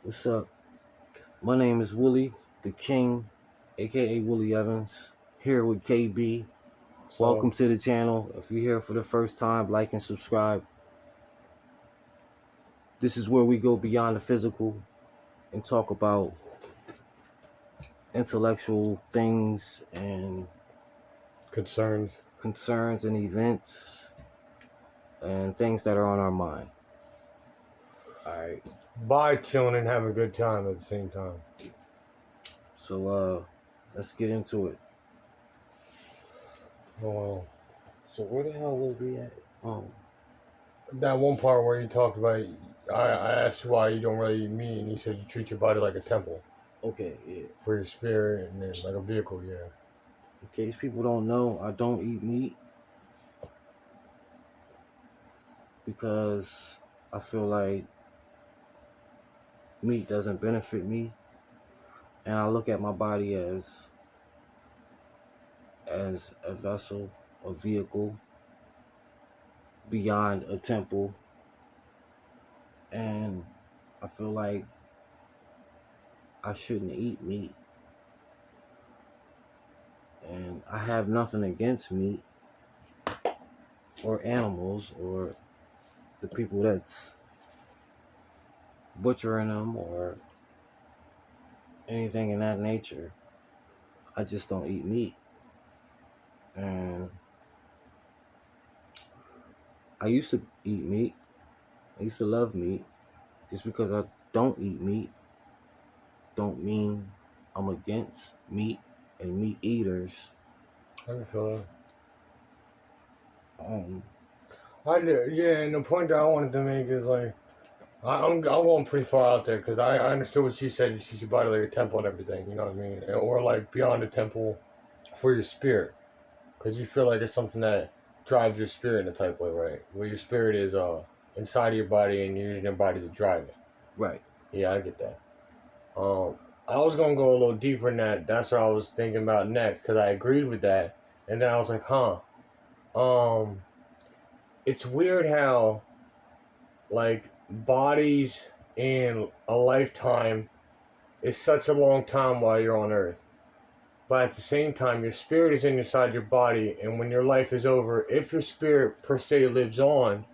What's up? My name is Willie, the King, aka Willie Evans, here with KB. So Welcome to the channel. If you're here for the first time, like and subscribe. This is where we go beyond the physical and talk about intellectual things and concerns, concerns and events and things that are on our mind. All right. by chilling and having a good time at the same time. So let's get into it. Well, So where the hell was we at? that one part where you talked about, I asked you why you don't really eat meat, and you said you treat your body like a temple Okay, yeah. for your spirit and then like a vehicle. Yeah, In case people don't know, I don't eat meat because I feel like meat doesn't benefit me, and I look at my body as a vessel, a vehicle beyond a temple, and I feel like I shouldn't eat meat. And I have nothing against meat or animals or the people that's butchering them or anything in that nature. I just don't eat meat. And I used to eat meat. I used to love meat. Just because I don't eat meat don't mean I'm against meat and meat eaters. I can feel Um, that. Yeah, and the point that I wanted to make is like, I'm going pretty far out there because I understood what she said. You treat your body like a temple and everything. You know what I mean? Or like beyond the temple for your spirit. Because you feel like it's something that drives your spirit in a type way, right? Where your spirit is inside of your body and you're using your body to drive it. right. Yeah, I get that. Um, I was gonna go a little deeper in that. That's what I was thinking about next because I agreed with that, and then I was like, huh. Um, it's weird how like bodies in a lifetime is such a long time while you're on Earth. But at the same time, your spirit is inside your body, and when your life is over, if your spirit per se lives on,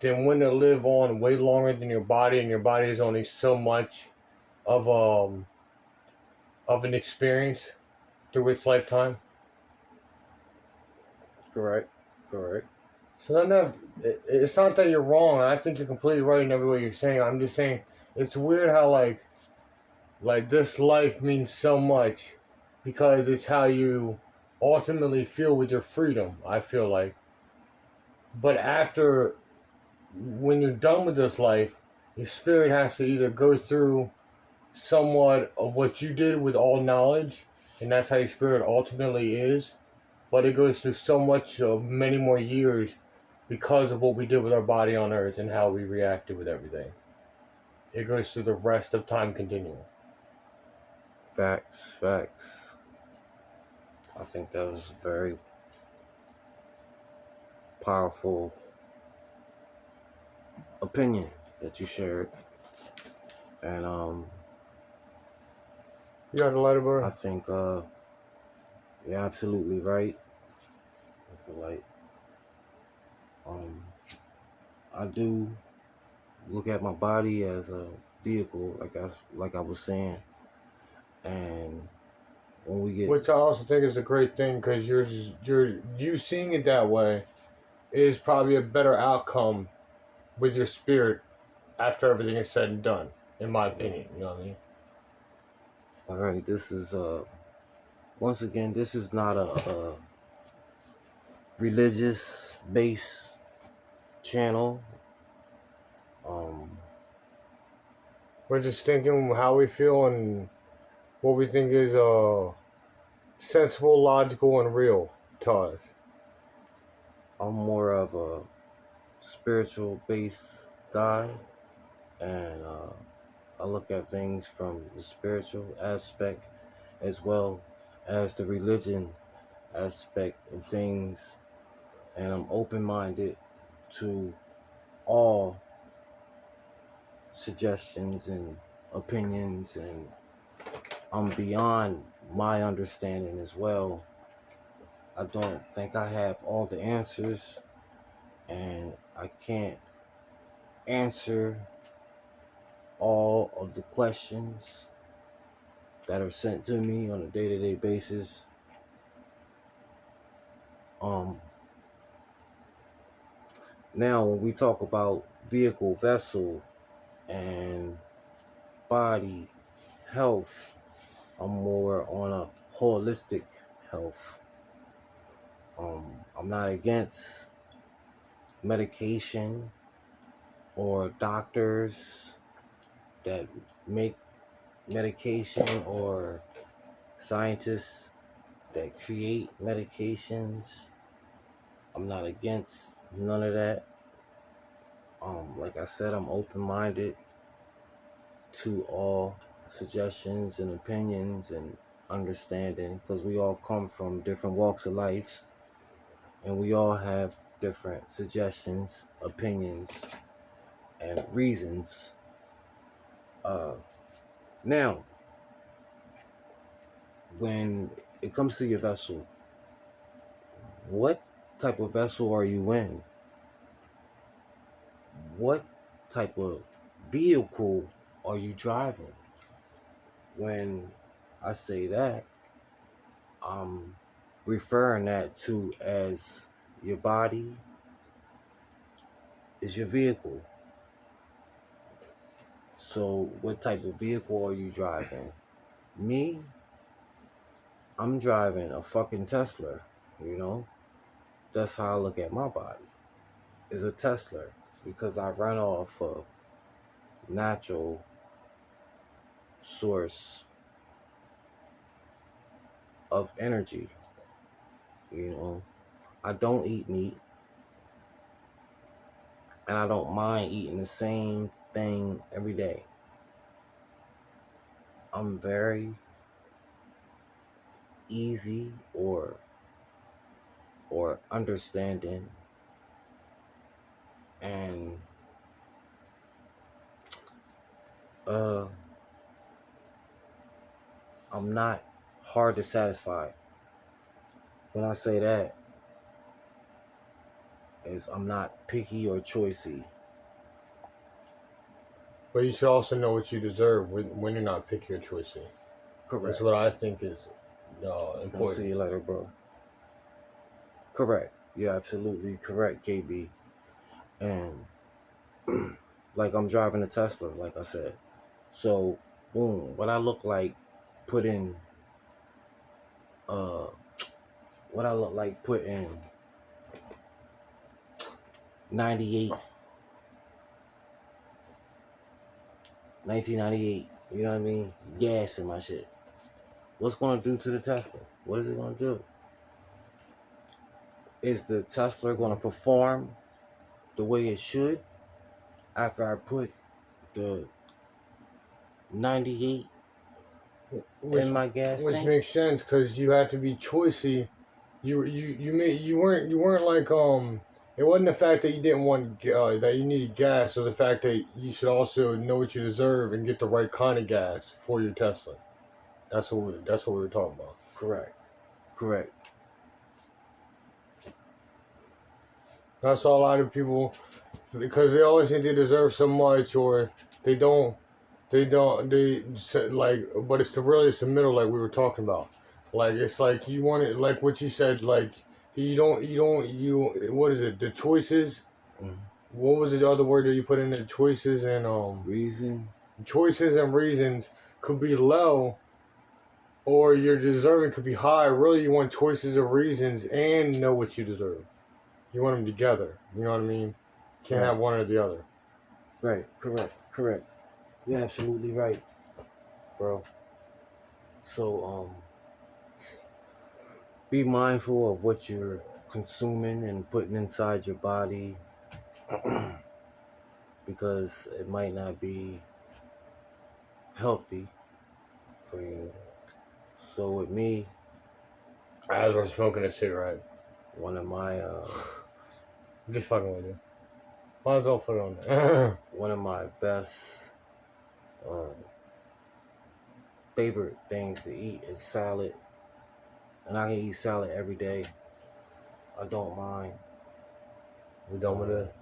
then wouldn't it live on way longer than your body, and your body is only so much of an experience through its lifetime? Correct. Correct. So then, it's not that you're wrong. I think you're completely right in every way you're saying. I'm just saying it's weird how like this life means so much because it's how you ultimately feel with your freedom. I feel like, but after when you're done with this life, your spirit has to either go through somewhat of what you did with all knowledge, and that's how your spirit ultimately is. But it goes through so much of many more years because of what we did with our body on Earth and how we reacted with everything. It goes through the rest of time continuum. Facts. Facts. I think that was a very powerful opinion that you shared. And You got the lighter, bro? I think you're absolutely right. I feel like um, I do look at my body as a vehicle, like I was saying. And when we get Which I also think is a great thing because you seeing it that way is probably a better outcome with your spirit after everything is said and done, in my opinion. You know what I mean? all right, this is once again, this is not a religious based channel. Um, We're just thinking how we feel and what we think is sensible, logical, and real to us. I'm more of a spiritual based guy, and I look at things from the spiritual aspect as well as the religion aspect of things, and I'm open minded to all suggestions and opinions, and I'm beyond my understanding as well. I don't think I have all the answers, and I can't answer all of the questions that are sent to me on a day-to-day basis. Um, Now, when we talk about vehicle, vessel, and body health, I'm more on a holistic health. I'm not against medication or doctors that make medication or scientists that create medications. I'm not against none of that. Like I said, I'm open-minded to all suggestions and opinions and understanding, because we all come from different walks of life and we all have different suggestions, opinions, and reasons. Uh, Now, when it comes to your vessel, what type of vessel are you in? What type of vehicle are you driving? When I say that, I'm referring that to as your body is your vehicle. So what type of vehicle are you driving? Me, I'm driving a fucking Tesla, you know? That's how I look at my body. Is a Tesla, because I run off of natural source of energy, you know? I don't eat meat, and I don't mind eating the same thing every day. I'm very easy or understanding, and uh I'm not hard to satisfy. When I say that, is I'm not picky or choosy. But you should also know what you deserve when you're not picky or choosy. That's Correct. what I think is I'll see important. you later, bro. Correct. You're absolutely correct, KB. And like, I'm driving a Tesla, like I said. So, boom, what I look like put in uh what I look like put in 98 1998, you know what I mean? Gas in my shit. What's gonna do to the Tesla? What is it gonna do? Is the Tesla gonna perform the way it should after I put the 98 in Which my gas which tank? makes sense because you had to be choosy. You weren't like It wasn't the fact that you didn't want that you needed gas. It was the fact that you should also know what you deserve and get the right kind of gas for your Tesla. That's what we were talking about. Correct. Correct. That's all a lot of people, because they always think they deserve so much, or they don't. Like, but it's the middle, like we were talking about. Like, it's like you want it, like what you said, like what is it? The choices. Mhm. What was the other word that you put in there? Reason. Choices and reasons could be low, or your deserving could be high. Really, you want choices and reasons and know what you deserve. You want them together. You know what I mean? Can't Right. have one or the other. Right. Correct. Correct. You're absolutely right, bro. So be mindful of what you're consuming and putting inside your body, because it might not be healthy for you. So with me, As we're smoking a cigarette. one of my Just fucking with you. Might as well put it on there. one of my best Uh, favorite things to eat is salad, and I can eat salad every day. I don't mind. We done with Uh, it?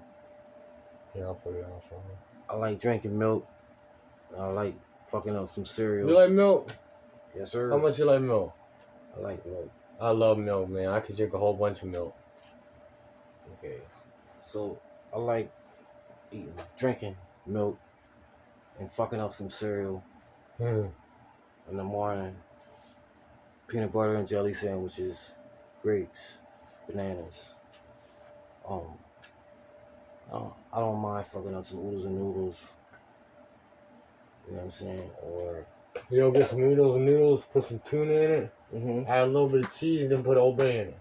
Yeah, I'll put it on somewhere. I like drinking milk. I like fucking up some You cereal. like milk? Yes, How sir. much you like milk? I like milk. I love milk, man. I could drink a whole bunch of milk. Okay. So I like drinking milk and fucking up some cereal Hmm. in the morning. Peanut butter and jelly sandwiches, grapes, bananas. Um, I don't mind fucking up some oodles and noodles. You know what I'm saying? Or You know, get some noodles, put some tuna in it, add a little bit of cheese, and then put Old Bay in it.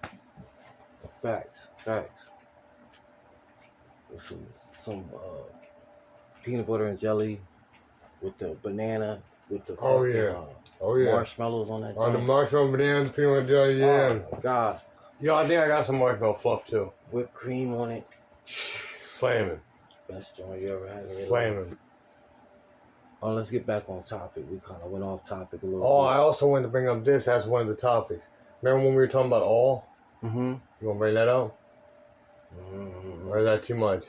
facts. Some peanut butter and jelly with the banana with the Oh fucking yeah. Oh yeah. marshmallows on that On the joint. marshmallow bananas, peanut butter jelly, yeah. Oh my god. Yo, I think I got some marshmallow fluff too. Whipped cream on it. Slamming. Best joint you ever had in your life. Slamming. Oh, let's get back on topic. We kind of went off topic a little Oh, bit. I also wanted to bring up this as one of the topics. Remember when we were talking about all? Mm-hmm. You want to bring that up? Mm-hmm. Or is that too much?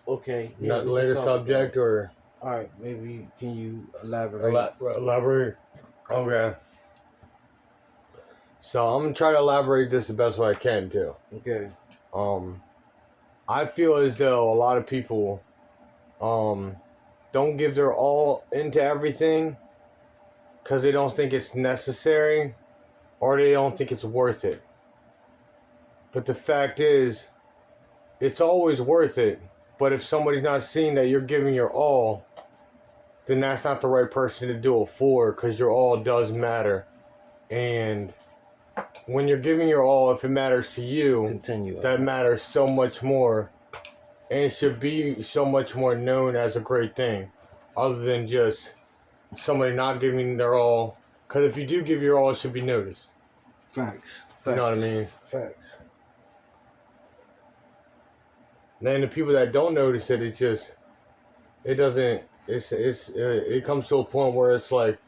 Okay. Yeah, Not later subject or? All right. Maybe can you elaborate? Elaborate. Okay. So I'm gonna try to elaborate this the best way I can too. Okay. I feel as though a lot of people, don't give their all into everything because they don't think it's necessary or they don't think it's worth it. But the fact is, it's always worth it. But if somebody's not seeing that you're giving your all, then that's not the right person to do it for, because your all does matter. And when you're giving your all, if it matters to you, that matters so much more. And it should be so much more known as a great thing, other than just somebody not giving their all. Because if you do give your all, it should be noticed. Facts. You know what I mean? Facts. And then the people that don't notice it, it comes to a point where it's like,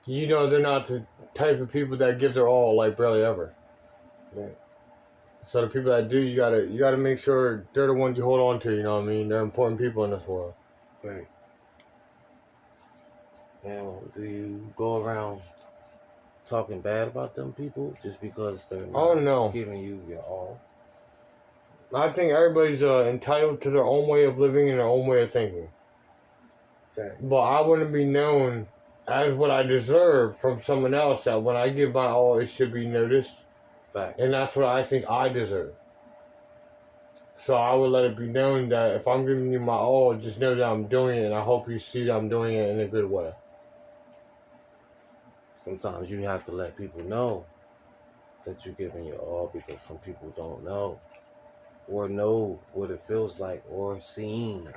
they're not the type of people that give their all, like, barely ever. Right. So the people that do, you gotta make sure they're the ones you hold on to. You know what I mean? They're important people in this world. Right. Now, do you go around talking bad about them people just because they're not giving you your all? I think everybody's entitled to their own way of living and their own way of thinking. Facts. But I want to be known as what I deserve from someone else, that when I give my all, it should be noticed. Facts. And that's what I think I deserve. So I would let it be known that if I'm giving you my all, just know that I'm doing it, and I hope you see that I'm doing it in a good way. Sometimes you have to let people know that you're giving your all, because some people don't know or know what it feels like or seen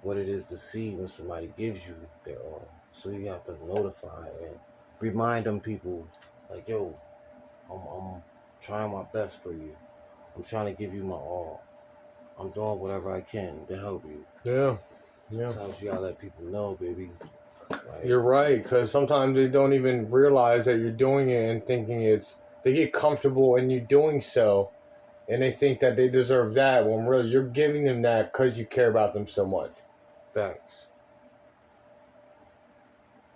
what it is to see when somebody gives you their all. So you have to notify and remind them people, like, yo, I'm trying my best for you. I'm trying to give you my all. I'm doing whatever I can to help you. Yeah. Sometimes you gotta let people know, baby. Like, you're right, because sometimes they don't even realize that you're doing it and thinking they get comfortable in you doing so, and they think that they deserve that, when really you're giving them that because you care about them so much. Facts.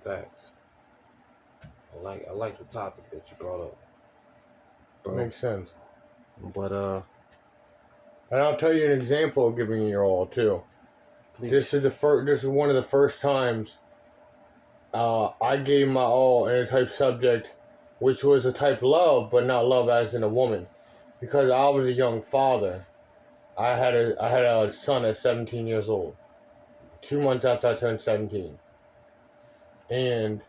I like the topic that you brought up, bro. Makes sense. But and I'll tell you an example of giving your all too. please. This is one of the first times I gave my all in a type subject, which was a type love, but not love as in a woman, because I was a young father. I had a son at 17 years old, 2 months after I turned 17, and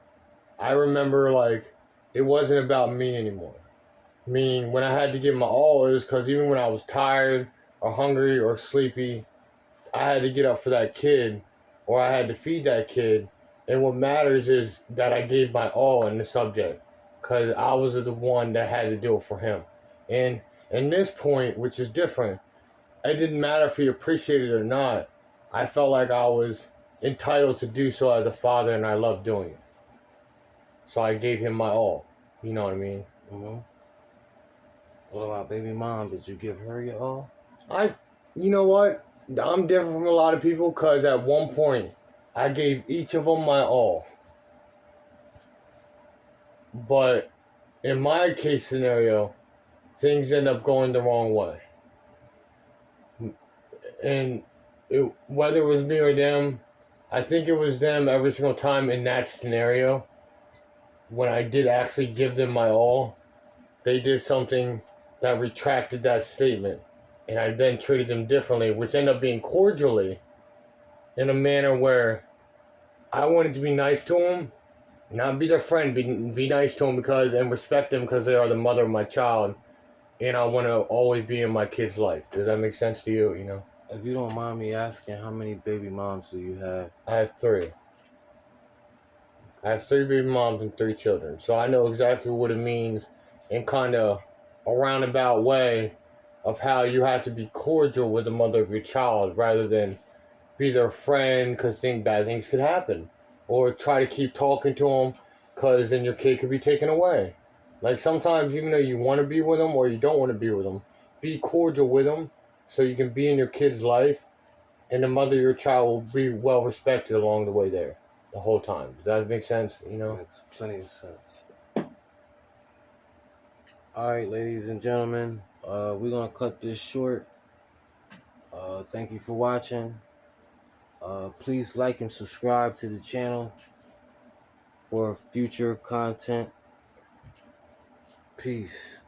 I remember, like, it wasn't about me anymore. Meaning, when I had to give my all, it was because even when I was tired or hungry or sleepy, I had to get up for that kid, or I had to feed that kid. And what matters is that I gave my all in the subject, because I was the one that had to do it for him. And in this point, which is different, it didn't matter if he appreciated it or not. I felt like I was entitled to do so as a father, and I loved doing it. So I gave him my all. You know what I mean? Mm-hmm. What about baby mom? Did you give her your all? You know what? I'm different from a lot of people because at one point I gave each of them my all. But in my case scenario, things end up going the wrong way. And whether it was me or them, I think it was them every single time in that scenario. When I did actually give them my all, they did something that retracted that statement. And I then treated them differently, which ended up being cordially in a manner where I wanted to be nice to them, not be their friend, be nice to them because and respect them because they are the mother of my child, and I want to always be in my kid's life. Does that make sense to you? You know, If you don't mind me asking, how many baby moms do you have? I have three. I have three baby moms and three children, so I know exactly what it means in kind of a roundabout way of how you have to be cordial with the mother of your child rather than be their friend because bad things could happen, or try to keep talking to them because then your kid could be taken away. Like sometimes, even though you want to be with them or you don't want to be with them, be cordial with them so you can be in your kid's life, and the mother of your child will be well respected along the way there, the whole time. Does that make sense? You know. Makes plenty of sense. All right, ladies and gentlemen, we're gonna cut this short. Thank you for watching. Please like and subscribe to the channel for future content. Peace.